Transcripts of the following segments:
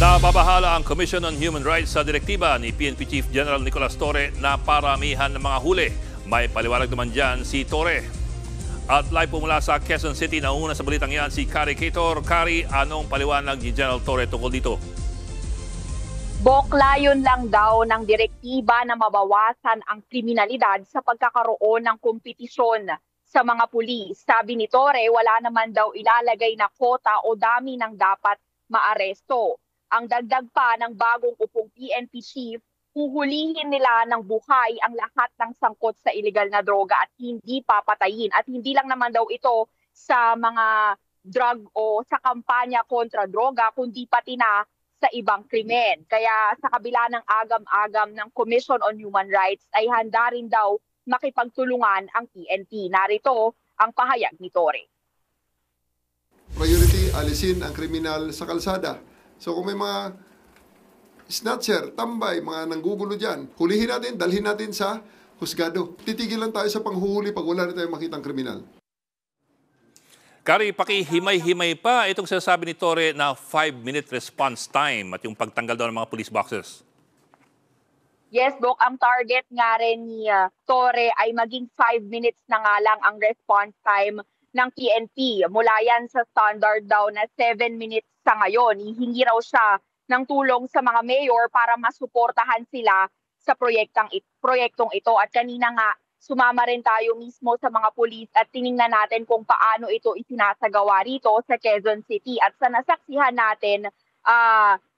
Nababahala ang Commission on Human Rights sa direktiba ni PNP Chief General Nicolas Torre na paramihan ng mga huli. May paliwanag naman dyan si Torre. At live po mula sa Quezon City, nauna sa balitang yan si Kari Cator. Kari, anong paliwanag ni General Torre tungkol dito? Layon lang daw ng direktiba na mabawasan ang kriminalidad sa pagkakaroon ng kompetisyon sa mga pulis. Sabi ni Torre, wala naman daw ilalagay na kota o dami ng dapat maaresto. Ang dagdag pa ng bagong upong PNP chief, huhulihin nila ng buhay ang lahat ng sangkot sa illegal na droga at hindi papatayin. At hindi lang naman daw ito sa mga drug o sa kampanya kontra droga, kundi pati na sa ibang krimen. Kaya sa kabila ng agam-agam ng Commission on Human Rights ay handa rin daw makipagtulungan ang PNP. Narito ang pahayag ni Torre. Priority, alisin ang kriminal sa kalsada. So kung may mga snatcher, tambay, mga nanggugulo dyan, hulihin natin, dalhin natin sa husgado. Titigil lang tayo sa panghuhuli pag wala na tayong makitang kriminal. Kari, pakihimay-himay pa itong sinasabi ni Torre na 5-minute response time at yung pagtanggal daw ng mga police boxes. Yes, Doc, ang target nga rin ni Torre ay maging 5 minutes na nga lang ang response time ng PNP. Mula yan sa standard daw na 7 minutes sa ngayon. Hihingi raw siya ng tulong sa mga mayor para masuportahan sila sa proyektong ito. At kanina nga, sumama rin tayo mismo sa mga pulis at tiningnan natin kung paano ito isinasagawa rito sa Quezon City. At sa nasaksihan natin,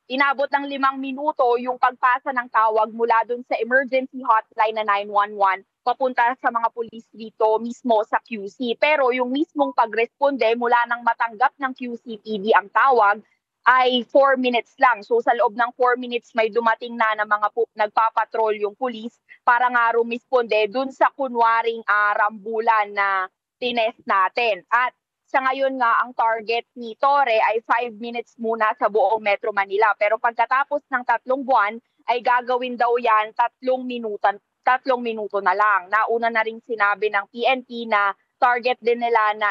inabot ng 5 minuto yung pagpasa ng tawag mula dun sa emergency hotline na 911 papunta sa mga pulis dito mismo sa QC. Pero yung mismong pagresponde mula nang matanggap ng QCPD ang tawag ay 4 minutes lang. So sa loob ng 4 minutes may dumating na ng mga nagpapatrol yung pulis para nga rumisponde dun sa kunwaring rambulan na tinest natin. At sa ngayon nga, ang target ni Torre ay 5 minutes muna sa buong Metro Manila. Pero pagkatapos ng 3 buwan, ay gagawin daw yan 3 minuto na lang. Nauna na rin sinabi ng PNP na target din nila na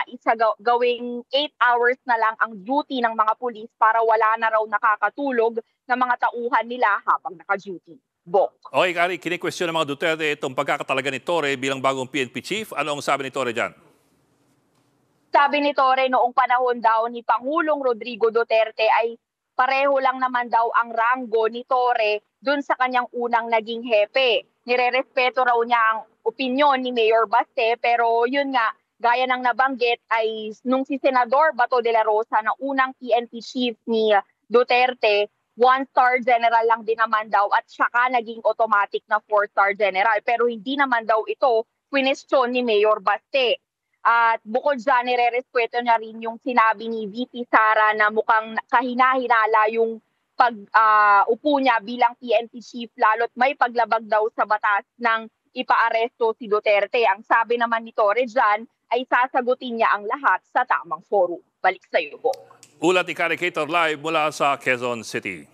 gawing 8 hours na lang ang duty ng mga pulis para wala na raw nakakatulog ng mga tauhan nila habang naka-duty. Bok. Okay, Kari, kini-question ng mga Duterte itong pagkakatalaga ni Torre bilang bagong PNP chief. Ano ang sabi ni Torre dyan? Sabi ni Torre, noong panahon daw ni Pangulong Rodrigo Duterte ay pareho lang naman daw ang ranggo ni Torre dun sa kanyang unang naging hepe. Nirerespeto raw niya ang opinyon ni Mayor Baste, pero yun nga, gaya ng nabanggit ay nung si Senador Bato de la Rosa na unang PNP chief ni Duterte, 1-star general lang din naman daw at saka naging automatic na 4-star general. Pero hindi naman daw ito question ni Mayor Baste. At bukod dyan, nire-respeto niya rin yung sinabi ni VP Sara na mukhang kahina-hinala yung pag-upo niya bilang PNP chief lalo't may paglabag daw sa batas ng ipaaresto si Duterte. Ang sabi naman ni Torre dyan ay sasagutin niya ang lahat sa tamang forum. Balik sa iyo, Bo. Ulat ni Kari Cator live mula sa Quezon City.